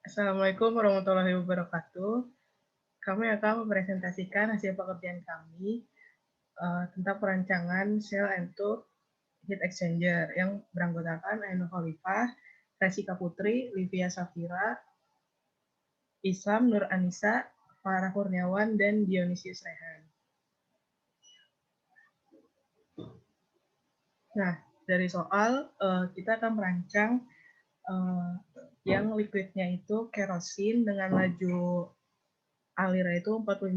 Assalamualaikum warahmatullahi wabarakatuh. Kami akan mempresentasikan hasil pekerjaan kami tentang perancangan sel and tube heat exchanger yang beranggotakan Ainul Khalifah, Rasika Putri, Livia Safira, Isam Nur Anissa, Farah Kurniawan, dan Dionysius Rehan. Nah, dari soal kita akan merancang yang liquidnya itu kerosin dengan laju alirnya itu 45.000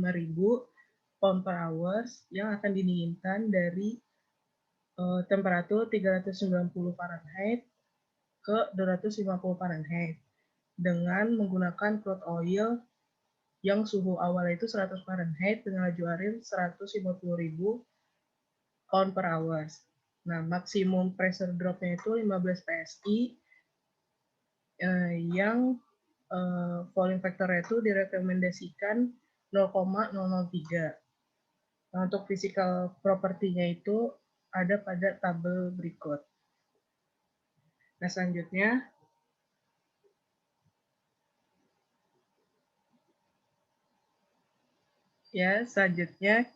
pound per hour yang akan didinginkan dari temperatur 390 Fahrenheit ke 250 Fahrenheit dengan menggunakan crude oil yang suhu awal itu 100 Fahrenheit dengan laju air 150.000 pound per hour. Nah, maksimum pressure drop-nya itu 15 PSI yang volume factor-nya itu direkomendasikan 0,003. Nah, untuk physical property-nya itu ada pada tabel berikut. Nah, selanjutnya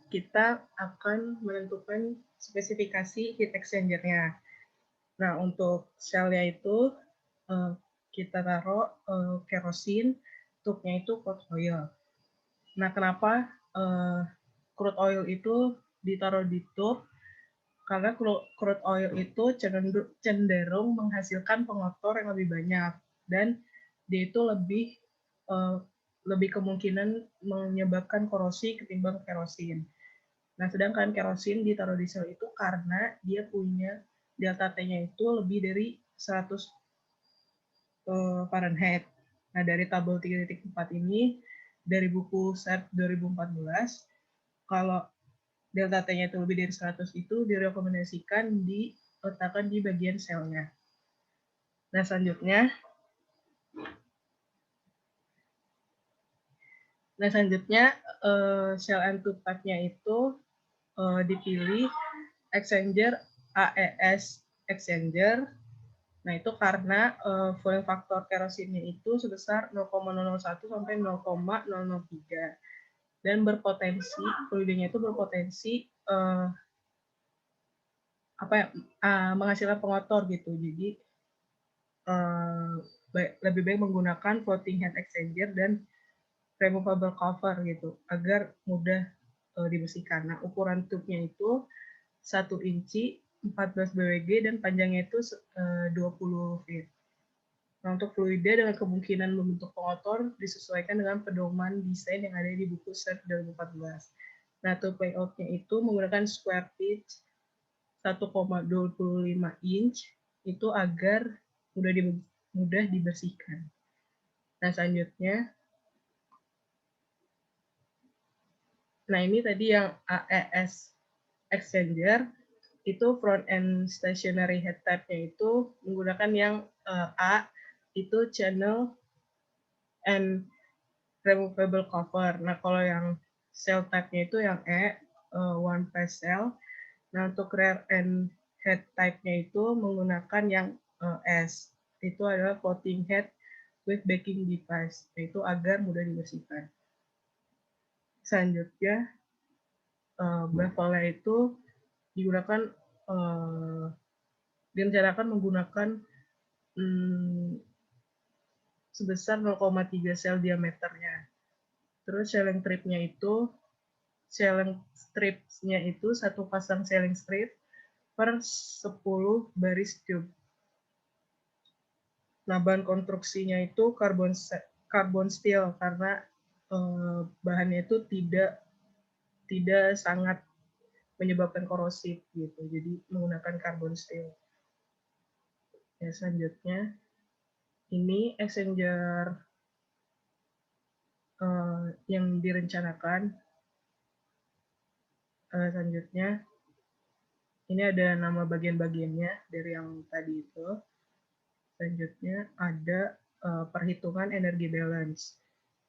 kita akan menentukan spesifikasi heat exchanger-nya. Nah, untuk sel-nya itu kita taruh kerosin, tube-nya itu crude oil. Nah, kenapa crude oil itu ditaruh di tube? Karena crude oil itu cenderung menghasilkan pengotor yang lebih banyak dan dia itu lebih kemungkinan menyebabkan korosi ketimbang kerosin. Nah, sedangkan kerosin ditaruh di sel itu karena dia punya delta T-nya itu lebih dari 100 Fahrenheit. Nah, dari tabel 3.4 ini, dari buku SERP 2014, kalau delta T-nya itu lebih dari 100 itu direkomendasikan diletakkan di bagian selnya. Nah, selanjutnya sel and tube type-nya itu dipilih exchanger AES exchanger. Nah, itu karena volume faktor kerosinnya itu sebesar 0,001 sampai 0,003 dan berpotensi fluidnya itu berpotensi menghasilkan pengotor gitu. Jadi lebih baik menggunakan floating head exchanger dan removable cover gitu agar mudah dibersihkan. Nah, ukuran tube-nya itu 1 inci 14 BWG dan panjangnya itu 20 feet. Nah, untuk fluida dengan kemungkinan membentuk pengotor disesuaikan dengan pedoman desain yang ada di buku SERP 2014. Nah, tube layout-nya itu menggunakan square pitch 1,25 inch itu agar mudah dibersihkan. Nah, selanjutnya, ini tadi yang AES exchanger itu front end stationary head type-nya itu menggunakan yang A itu channel and removable cover. Nah, kalau yang cell type-nya itu yang one phase cell. Nah, untuk rear end head type-nya itu menggunakan yang S. Itu adalah floating head with backing device. Itu agar mudah dibersihkan. Selanjutnya, bevelnya itu digunakan direncanakan menggunakan sebesar 0,3 sel diameternya. Terus shelling stripsnya itu satu pasang shelling strip per 10 baris tube. Nah, bahan konstruksinya itu carbon steel karena bahannya itu tidak sangat menyebabkan korosif gitu. Jadi menggunakan carbon steel. Ya, selanjutnya ini exchanger yang direncanakan. Selanjutnya ini ada nama bagian-bagiannya dari yang tadi itu. Selanjutnya ada perhitungan energi balance,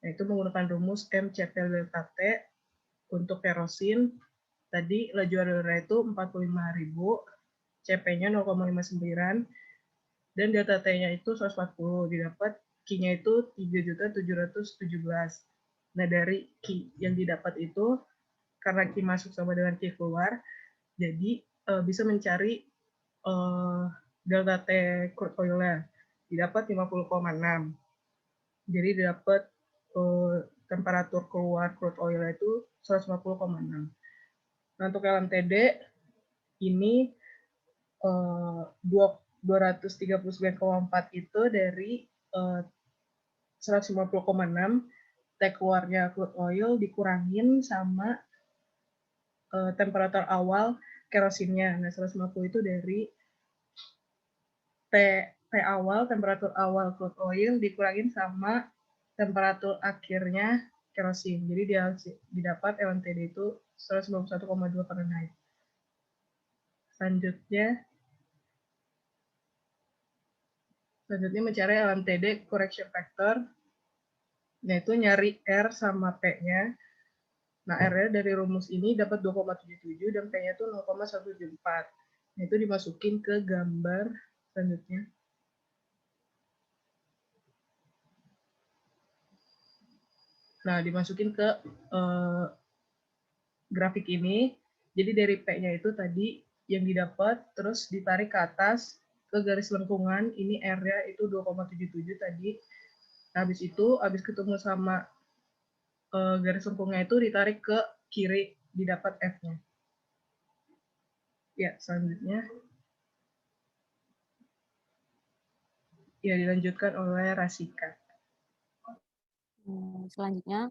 yaitu menggunakan rumus MCP delta T untuk kerosin. Tadi laju alirnya itu 45.000, CP-nya 0,59, dan delta T-nya itu 140, didapat Q-nya itu 3.717. Nah, dari Q yang didapat itu, karena Q masuk sama dengan Q keluar, jadi bisa mencari delta T crude oil-nya. Didapat 50,6. Jadi didapat temperatur keluar crude oil itu 150,6. Nah, untuk LMTD ini 239,4 itu dari 150,6 T keluarnya crude oil dikurangin sama temperatur awal kerosinnya. Nah, 150 itu dari temperatur awal crude oil dikurangin sama temperatur akhirnya kerosin. Jadi dia didapat LMTD itu 191,2 Fahrenheit. Selanjutnya mencari LMTD correction factor, yaitu nyari R sama P-nya. Nah, R-nya dari rumus ini dapat 2,77 dan P-nya itu 0,174. Nah, itu dimasukin ke gambar selanjutnya. Nah, dimasukin ke grafik ini. Jadi dari P-nya itu tadi yang didapat, terus ditarik ke atas ke garis lengkungan. Ini R-nya itu 2,77 tadi. Nah, habis itu, habis ketemu sama garis lengkungnya itu ditarik ke kiri, didapat F-nya. Ya, selanjutnya. Ya, dilanjutkan oleh Rasika. Selanjutnya,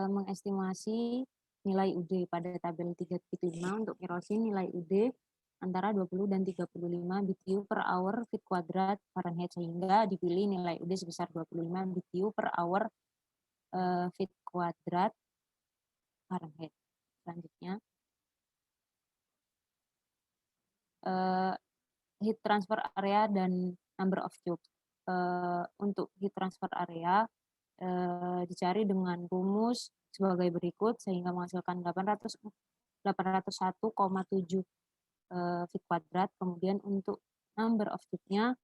mengestimasi nilai UD pada tabel 3.5 untuk kerosin nilai UD antara 20 dan 35 BTU per hour feet kuadrat Fahrenheit, sehingga dipilih nilai UD sebesar 25 BTU per hour feet kuadrat Fahrenheit. Selanjutnya, heat transfer area dan number of tubes. Untuk heat transfer area dicari dengan rumus sebagai berikut sehingga menghasilkan 801,7 feet kuadrat. Kemudian untuk number of tube-nya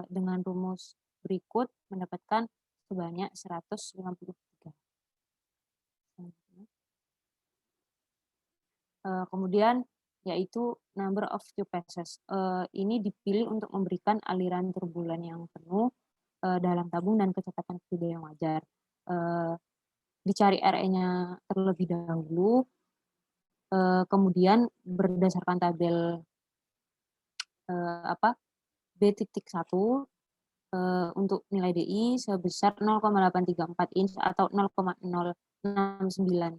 dengan rumus berikut mendapatkan sebanyak 153. Kemudian yaitu number of tube passes. Ini dipilih untuk memberikan aliran turbulen yang penuh dalam tabung dan kecepatan fluida yang wajar. Dicari RE-nya terlebih dahulu, kemudian berdasarkan tabel B.1 untuk nilai DI sebesar 0,834 inch atau 0,0695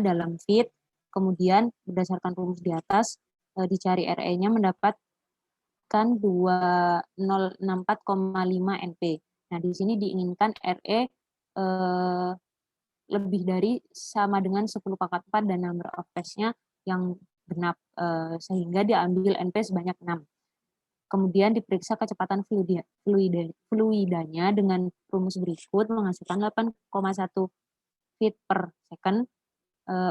dalam feet. Kemudian berdasarkan rumus di atas dicari RE-nya mendapatkan 2064,5 NP. Nah, di sini diinginkan RE lebih dari sama dengan 10 pangkat 4 dan number of phase-nya yang genap, sehingga diambil NP sebanyak 6. Kemudian diperiksa kecepatan fluidanya dengan rumus berikut menghasilkan 8,1 feet per second.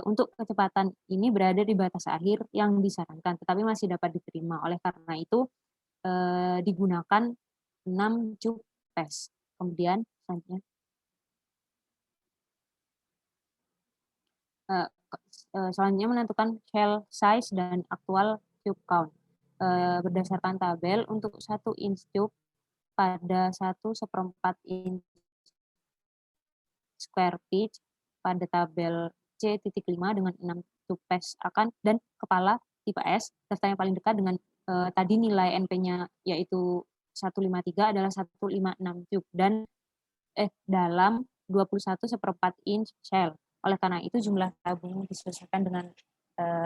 Untuk kecepatan ini berada di batas akhir yang disarankan, tetapi masih dapat diterima. Oleh karena itu, digunakan 6 tube pass. Kemudian selanjutnya, selanjutnya menentukan shell size dan actual tube count. Berdasarkan tabel untuk 1 inch tube pada 1/4 inch square pitch pada tabel C.5 dengan 6 tube pass akan dan kepala tipe S, daftar yang paling dekat dengan tadi nilai NP-nya yaitu 153 adalah 156 tube dan dalam 21/4 inch shell. Oleh karena itu jumlah tabung disesuaikan dengan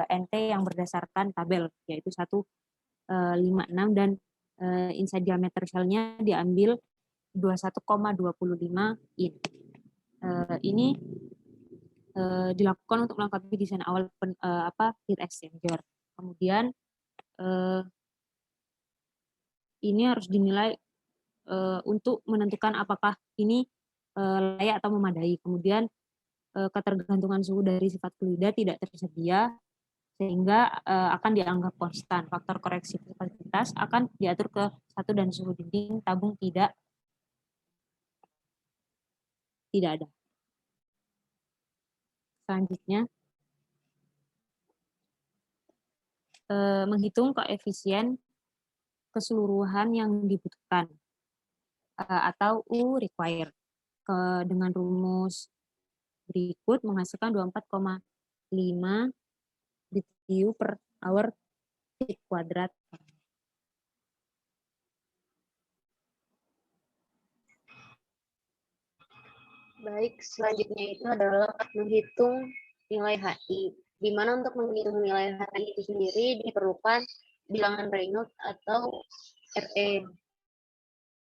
NT yang berdasarkan tabel yaitu 156 dan inside diameter shell-nya diambil 21,25 inch. Ini dilakukan untuk melengkapi desain awal heat exchanger. Kemudian ini harus dinilai untuk menentukan apakah ini layak atau memadai. Kemudian ketergantungan suhu dari sifat fluida tidak tersedia sehingga akan dianggap konstan. Faktor koreksi viscositas akan diatur ke 1 dan suhu dinding tabung tidak Tidak ada. Selanjutnya, menghitung koefisien keseluruhan yang dibutuhkan atau U required. Dengan rumus berikut menghasilkan 24,5 BTU per hour feet kuadrat. Baik, selanjutnya itu adalah menghitung nilai HI. Di mana untuk menghitung nilai HI itu sendiri diperlukan bilangan Reynolds atau RE.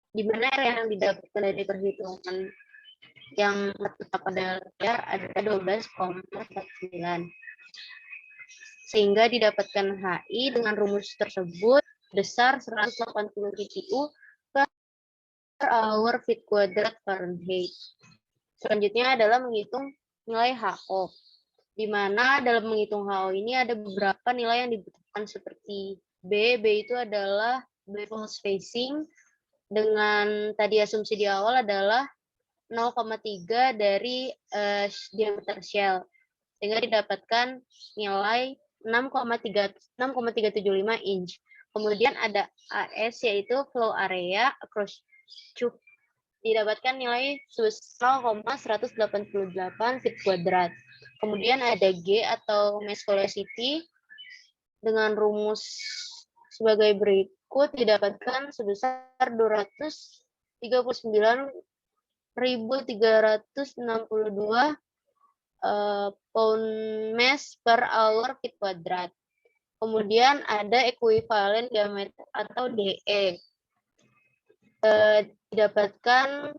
Di mana R yang didapatkan dari perhitungan yang tertetap pada layar ada 12,49. Sehingga didapatkan HI dengan rumus tersebut besar 180 BTU per hour feet kuadrat Fahrenheit. Selanjutnya adalah menghitung nilai HO. Di mana dalam menghitung HO ini ada beberapa nilai yang dibutuhkan seperti B itu adalah bevel spacing, dengan tadi asumsi di awal adalah 0,3 dari diameter shell, sehingga didapatkan nilai 6,375 inch. Kemudian ada AS yaitu flow area across tube, didapatkan nilai 0,188 feet kuadrat. Kemudian ada G atau mass velocity dengan rumus sebagai berikut, didapatkan sebesar 239.362 pound mass per hour feet kuadrat. Kemudian ada equivalent diameter atau DE. Didapatkan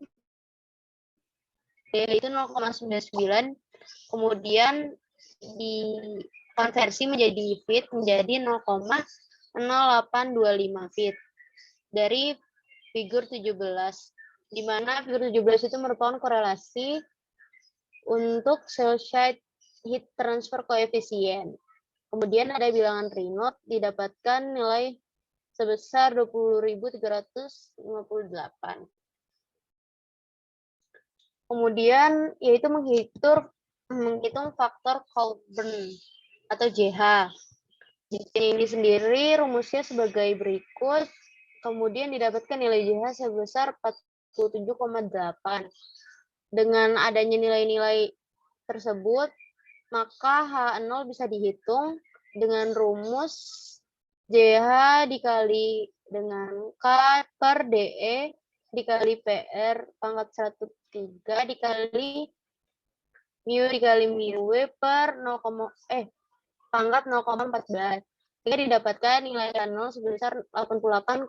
DE itu 0,99, kemudian dikonversi menjadi feet menjadi 0,0825 feet dari figur 17, di mana figur 17 itu merupakan korelasi untuk cell site heat transfer coefficient. Kemudian ada bilangan Reynolds, didapatkan nilai sebesar 20.358. Kemudian yaitu menghitung faktor Colburn atau JH. Ini sendiri rumusnya sebagai berikut. Kemudian didapatkan nilai JH sebesar 47,8. Dengan adanya nilai-nilai tersebut, maka H0 bisa dihitung dengan rumus JH dikali dengan K per DE dikali PR pangkat 1/3 dikali mu dikali mu W per pangkat 0,14. Sehingga didapatkan nilai H0 sebesar 88,5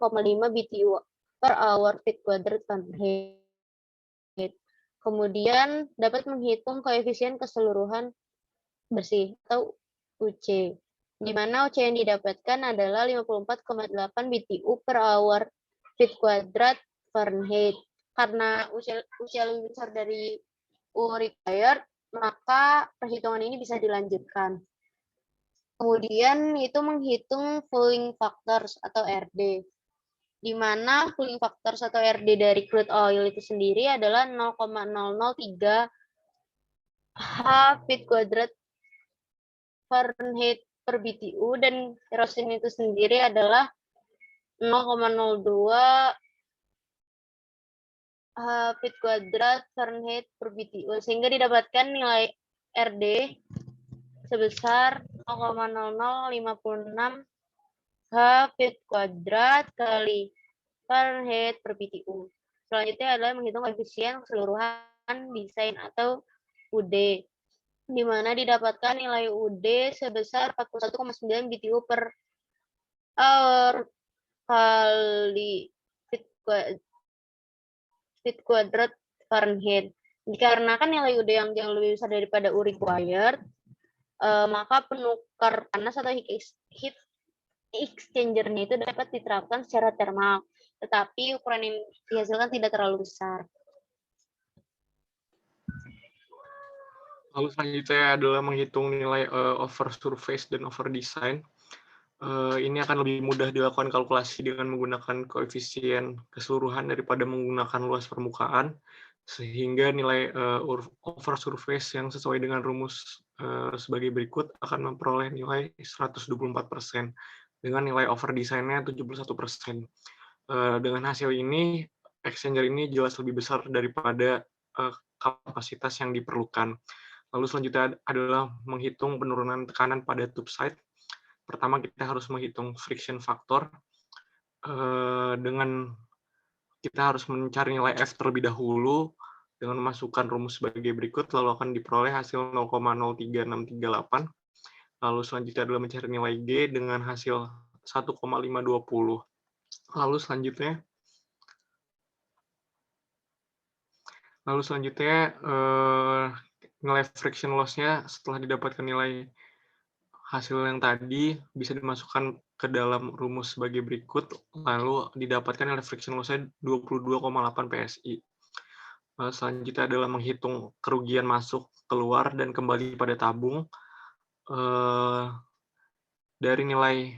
BTU per hour feet kuadrat Fahrenheit. Kemudian dapat menghitung koefisien keseluruhan bersih atau UC, di mana UC yang didapatkan adalah 54,8 BTU per hour feet kuadrat Fahrenheit. Karena UC lebih besar dari U required, maka perhitungan ini bisa dilanjutkan. Kemudian itu menghitung cooling factors atau RD, di mana cooling factors atau RD dari crude oil itu sendiri adalah 0,003 H feet kuadrat Fahrenheit per BTU, dan kerosene itu sendiri adalah 0,02 H feet kuadrat Fahrenheit per BTU, sehingga didapatkan nilai RD sebesar 0,0056 H feet kuadrat kali Fahrenheit per BTU. Selanjutnya adalah menghitung koefisien keseluruhan desain atau UD, di mana didapatkan nilai UD sebesar 41,9 BTU per hour kali feet kuadrat Fahrenheit. Dikarenakan nilai UD yang jauh lebih besar daripada U required, maka penukar panas atau heat exchanger-nya itu dapat diterapkan secara termal, tetapi ukuran yang dihasilkan tidak terlalu besar. Lalu selanjutnya adalah menghitung nilai over surface dan over design. Ini akan lebih mudah dilakukan kalkulasi dengan menggunakan koefisien keseluruhan daripada menggunakan luas permukaan. sehingga nilai over surface yang sesuai dengan rumus sebagai berikut akan memperoleh nilai 124% dengan nilai over design-nya 71%. Dengan hasil ini, exchanger ini jelas lebih besar daripada kapasitas yang diperlukan. Lalu selanjutnya adalah menghitung penurunan tekanan pada tube side. Pertama kita harus menghitung friction factor. Dengan kita harus mencari nilai F terlebih dahulu dengan memasukkan rumus sebagai berikut, lalu akan diperoleh hasil 0,03638. Lalu selanjutnya adalah mencari nilai G dengan hasil 1,520. Lalu selanjutnya nilai friction loss-nya setelah didapatkan nilai hasil yang tadi bisa dimasukkan ke dalam rumus sebagai berikut, lalu didapatkan nilai friction loss-nya 22,8 PSI. Selanjutnya adalah menghitung kerugian masuk, keluar, dan kembali pada tabung. Dari nilai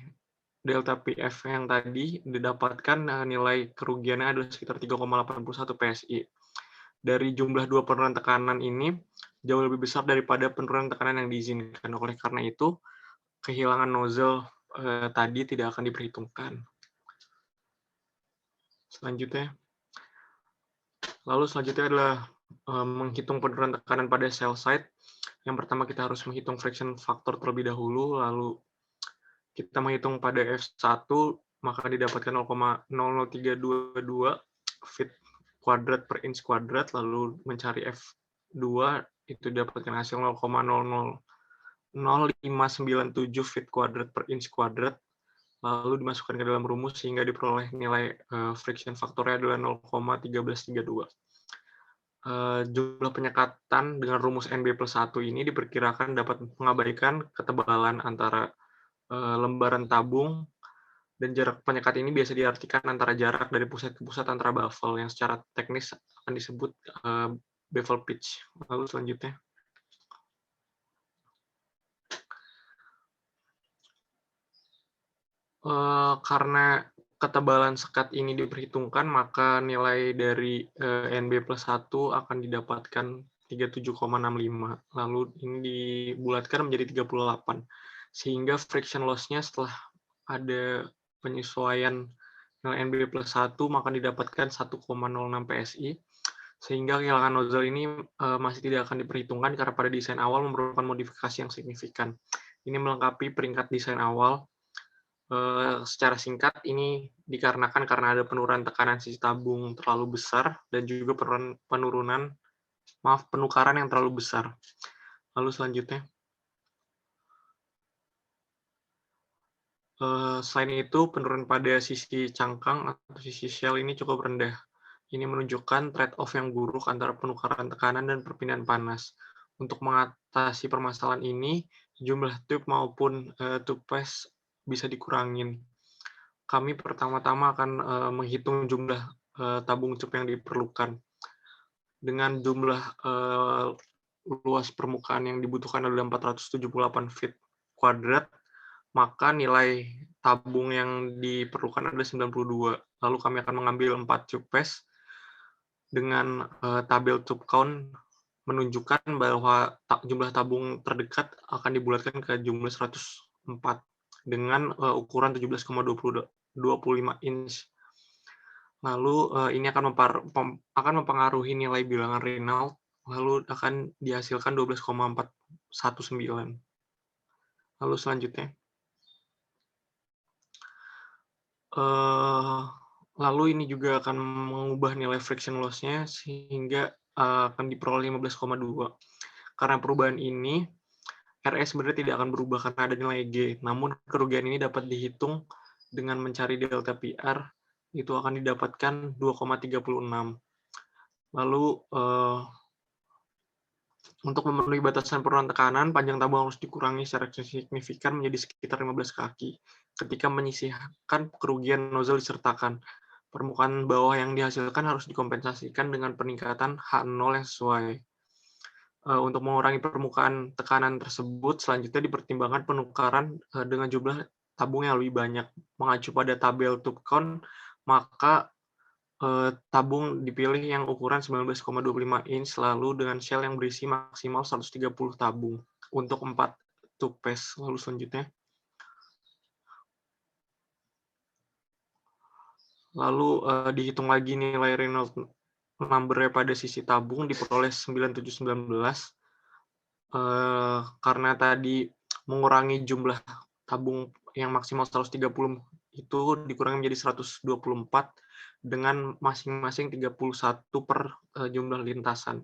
delta PF yang tadi didapatkan nilai kerugiannya adalah sekitar 3,81 PSI. Dari jumlah dua penurunan tekanan ini jauh lebih besar daripada penurunan tekanan yang diizinkan. Oleh karena itu, kehilangan nozzle tadi tidak akan diperhitungkan. Lalu selanjutnya adalah menghitung penurunan tekanan pada cell side. Yang pertama kita harus menghitung friction factor terlebih dahulu, lalu kita menghitung pada F1, maka didapatkan 0,00322 feet kuadrat per inch kuadrat, lalu mencari F2 itu didapatkan hasil 0,00597 feet kuadrat per inch kuadrat, lalu dimasukkan ke dalam rumus sehingga diperoleh nilai friction factor-nya adalah 0,1332. Jumlah penyekatan dengan rumus NB+1 ini diperkirakan dapat mengabaikan ketebalan antara lembaran tabung, dan jarak penyekat ini biasa diartikan antara jarak dari pusat ke pusat antara baffle yang secara teknis akan disebut baffle pitch. Lalu selanjutnya. Karena ketebalan sekat ini diperhitungkan, maka nilai dari NB+1 akan didapatkan 37,65. Lalu ini dibulatkan menjadi 38. Sehingga friction loss-nya setelah ada penyesuaian nilai NB+1 maka didapatkan 1,06 PSI, sehingga kehilangan nozzle ini masih tidak akan diperhitungkan karena pada desain awal memerlukan modifikasi yang signifikan. Ini melengkapi peringkat desain awal. Secara singkat, ini dikarenakan karena ada penurunan tekanan sisi tabung terlalu besar dan juga penukaran yang terlalu besar. Lalu selanjutnya. Selain itu, penurunan pada sisi cangkang atau sisi shell ini cukup rendah. Ini menunjukkan trade-off yang buruk antara penukaran tekanan dan perpindahan panas. Untuk mengatasi permasalahan ini, jumlah tube maupun tube pass bisa dikurangin. Kami pertama-tama akan menghitung jumlah tabung tube yang diperlukan. Dengan jumlah luas permukaan yang dibutuhkan adalah 478 feet kuadrat, maka nilai tabung yang diperlukan adalah 92. Lalu kami akan mengambil 4 tube pass dengan tabel tube count menunjukkan bahwa jumlah tabung terdekat akan dibulatkan ke jumlah 104 dengan ukuran 17,25 inch. Lalu ini akan mempengaruhi nilai bilangan Reynolds, lalu akan dihasilkan 12,419. Lalu selanjutnya. Lalu ini juga akan mengubah nilai friction loss-nya sehingga akan diperoleh 15,2. Karena perubahan ini, RS sebenarnya tidak akan berubah karena ada nilai G. Namun kerugian ini dapat dihitung dengan mencari delta PR, itu akan didapatkan 2,36. Lalu untuk memenuhi batasan penurunan tekanan, panjang tabung harus dikurangi secara signifikan menjadi sekitar 15 kaki. Ketika menyisihkan kerugian nozzle disertakan, permukaan bawah yang dihasilkan harus dikompensasikan dengan peningkatan H0 yang sesuai. Untuk mengurangi permukaan tekanan tersebut, selanjutnya dipertimbangkan penukaran dengan jumlah tabung yang lebih banyak. Mengacu pada tabel tube count, maka tabung dipilih yang ukuran 19,25 inch, lalu dengan shell yang berisi maksimal 130 tabung untuk 4 tube paste. Lalu selanjutnya, dihitung lagi nilai Reynolds number-nya pada sisi tabung diperoleh 9719. Karena tadi mengurangi jumlah tabung yang maksimal 130 itu dikurangi menjadi 124 dengan masing-masing 31 per jumlah lintasan,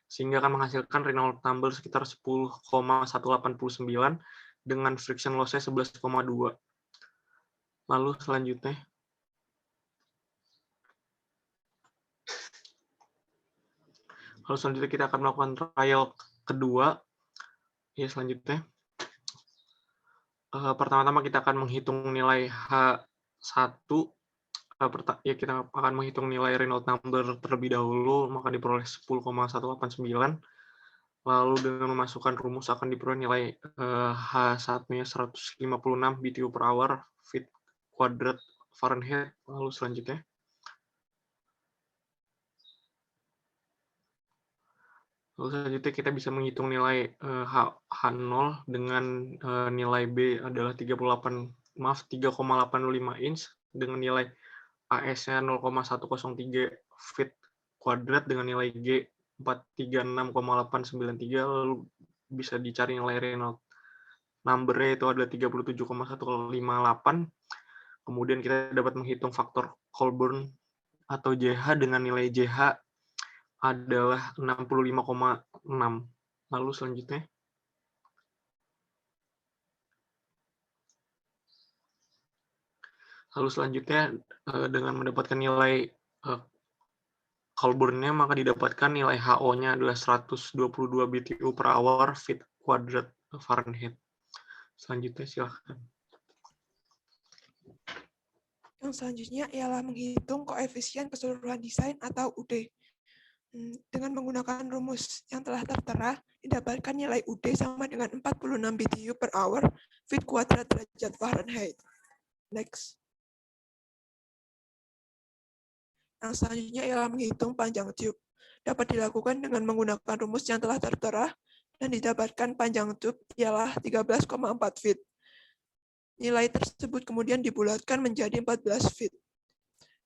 sehingga akan menghasilkan Reynolds number sekitar 10,189 dengan friction loss-nya 11,2. Lalu selanjutnya, kita akan melakukan trial kedua. Ya, selanjutnya, pertama-tama kita akan menghitung nilai H1. Kita akan menghitung nilai Reynolds number terlebih dahulu, maka diperoleh 10,189. Lalu dengan memasukkan rumus akan diperoleh nilai H1-nya 156 BTU per hour feet kuadrat Fahrenheit. Lalu selanjutnya, kita bisa menghitung nilai H0 dengan nilai B adalah 3,85 inch dengan nilai AS-nya 0,103 feet kuadrat dengan nilai G 436,893, lalu bisa dicari nilai Reynolds number-nya itu adalah 37,158. Kemudian kita dapat menghitung faktor Colburn atau JH dengan nilai JH adalah 65,6. Lalu selanjutnya, dengan mendapatkan nilai Colburn-nya, maka didapatkan nilai HO-nya adalah 122 BTU per hour feet kuadrat Fahrenheit. Selanjutnya silakan. Yang selanjutnya ialah menghitung koefisien keseluruhan desain atau UD. Dengan menggunakan rumus yang telah tertera, didapatkan nilai UD sama dengan 46 BTU per hour feet kuadrat derajat Fahrenheit. Next. Yang selanjutnya ialah menghitung panjang tube. Dapat dilakukan dengan menggunakan rumus yang telah tertera dan didapatkan panjang tube ialah 13,4 feet. Nilai tersebut kemudian dibulatkan menjadi 14 feet.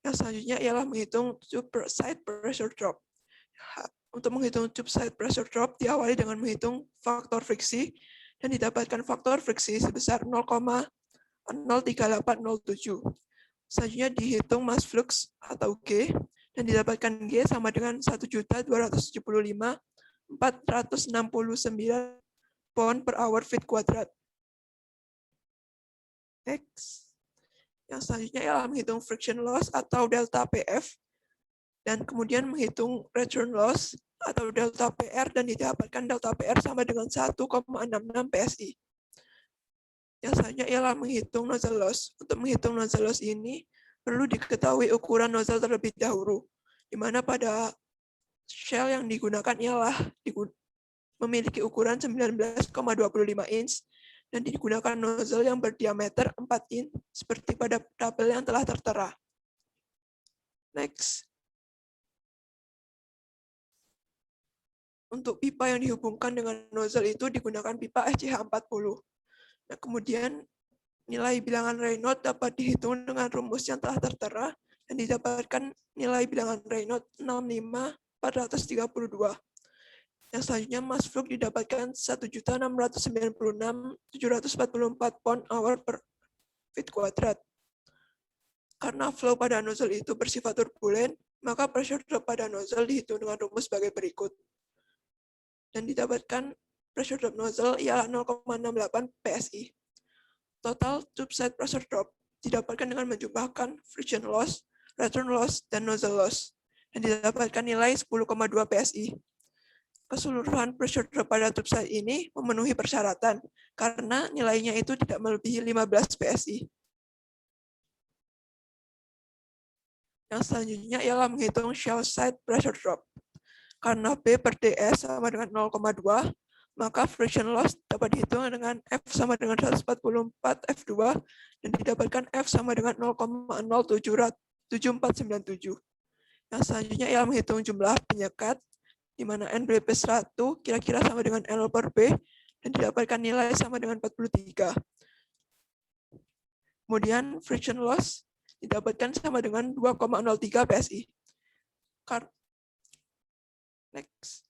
Yang selanjutnya ialah menghitung tube side pressure drop. Untuk menghitung tube side pressure drop diawali dengan menghitung faktor friksi dan didapatkan faktor friksi sebesar 0,03807. Selanjutnya dihitung mass flux atau G dan didapatkan G sama dengan 1.275.469 pound per hour feet kuadrat. Next. Yang selanjutnya ialah menghitung friction loss atau delta PF dan kemudian menghitung return loss atau delta PR dan didapatkan delta PR sama dengan 1,66 PSI. Yang selanjutnya ialah menghitung nozzle loss. Untuk menghitung nozzle loss ini perlu diketahui ukuran nozzle terlebih dahulu, di mana pada shell yang digunakan ialah memiliki ukuran 19,25 inch dan digunakan nozzle yang berdiameter 4 inch seperti pada tabel yang telah tertera. Next. Untuk pipa yang dihubungkan dengan nozzle itu digunakan pipa SCH40. Nah, kemudian nilai bilangan Reynolds dapat dihitung dengan rumus yang telah tertera dan didapatkan nilai bilangan Reynolds 65.432. Yang selanjutnya mass flux didapatkan 1.696.744 pound hour per feet kuadrat. Karena flow pada nozzle itu bersifat turbulen, maka pressure drop pada nozzle dihitung dengan rumus sebagai berikut. Dan didapatkan pressure drop nozzle ialah 0,68 PSI. Total tube side pressure drop didapatkan dengan menjumlahkan friction loss, return loss, dan nozzle loss. Dan didapatkan nilai 10,2 PSI. Keseluruhan pressure drop pada tube side ini memenuhi persyaratan karena nilainya itu tidak melebihi 15 PSI. Yang selanjutnya ialah menghitung shell side pressure drop. Karena B per DS sama dengan 0,2, maka friction loss dapat dihitung dengan F sama dengan 144 F2 dan didapatkan F sama dengan 0,07497. Yang selanjutnya ialah menghitung jumlah penyekat, di mana N per 1 kira-kira sama dengan L per B, dan didapatkan nilai sama dengan 43. Kemudian friction loss didapatkan sama dengan 2,03 PSI. Next.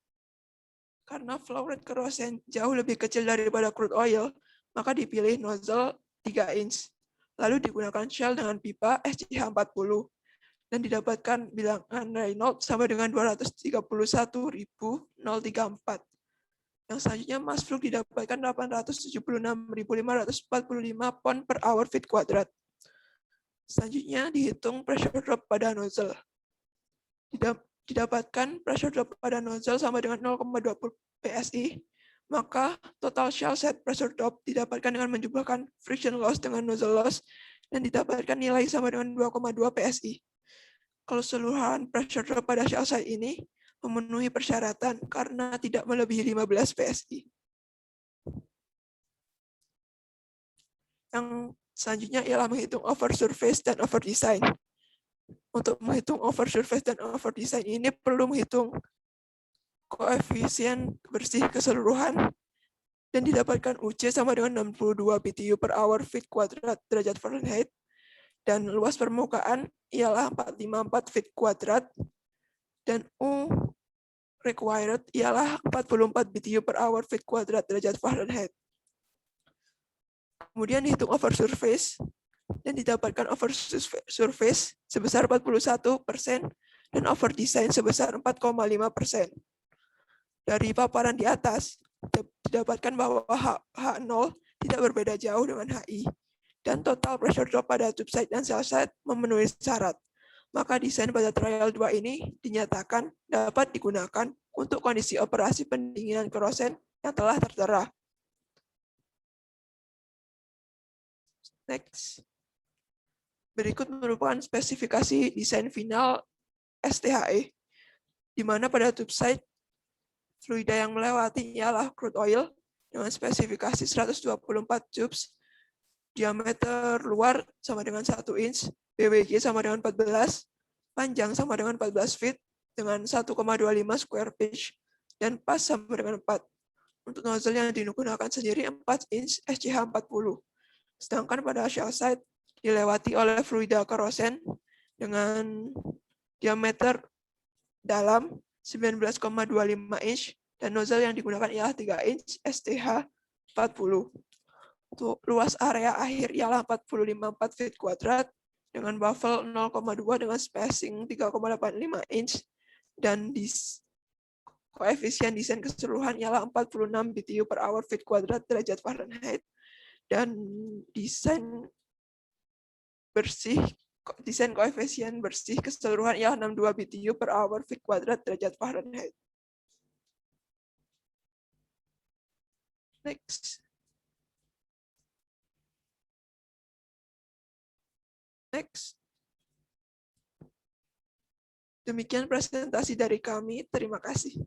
Karena flow rate corrosion jauh lebih kecil daripada crude oil, maka dipilih nozzle 3 inch. Lalu digunakan shell dengan pipa SCH 40 dan didapatkan bilangan Reynolds sama dengan 231.034. Yang selanjutnya mass flux didapatkan 876.545 pound per hour feet kuadrat. Selanjutnya dihitung pressure drop pada nozzle. Didapatkan pressure drop pada nozzle sama dengan 0,20 PSI, maka total shell set pressure drop didapatkan dengan menjumlahkan friction loss dengan nozzle loss dan didapatkan nilai sama dengan 2,2 PSI. Keseluruhan pressure drop pada shell set ini memenuhi persyaratan karena tidak melebihi 15 PSI. Yang selanjutnya ialah menghitung over surface dan over design. Untuk menghitung over surface dan over design ini perlu menghitung koefisien bersih keseluruhan dan didapatkan UC sama dengan 62 BTU per hour feet kuadrat derajat Fahrenheit dan luas permukaan ialah 454 feet kuadrat dan U required ialah 44 BTU per hour feet kuadrat derajat Fahrenheit. Kemudian dihitung over surface dan didapatkan over surface sebesar 41% dan over design sebesar 4,5%. Dari paparan di atas, didapatkan bahwa H0 tidak berbeda jauh dengan HI, dan total pressure drop pada tube side dan cell side memenuhi syarat. Maka desain pada trial 2 ini dinyatakan dapat digunakan untuk kondisi operasi pendinginan kerosen yang telah tertera. Next. Berikut merupakan spesifikasi desain final STHE, di mana pada tube side fluida yang melewati ialah crude oil dengan spesifikasi 124 tubes, diameter luar sama dengan 1 inch, BWG sama dengan 14, panjang sama dengan 14 feet dengan 1,25 square pitch, dan pas sama dengan 4. Untuk nozzle yang digunakan sendiri 4 inch SCH 40. Sedangkan pada shell side dilewati oleh fluida kerosen dengan diameter dalam 19,25 inch dan nozzle yang digunakan ialah 3 inch STH 40. Untuk luas area akhir ialah 45,4 feet kuadrat dengan baffle 0,2 dengan spacing 3,85 inch dan koefisien desain keseluruhan ialah 46 BTU per hour feet kuadrat derajat Fahrenheit dan desain koefisien bersih keseluruhan ialah 62 BTU per hour feet kuadrat derajat Fahrenheit. Next. Demikian presentasi dari kami. Terima kasih.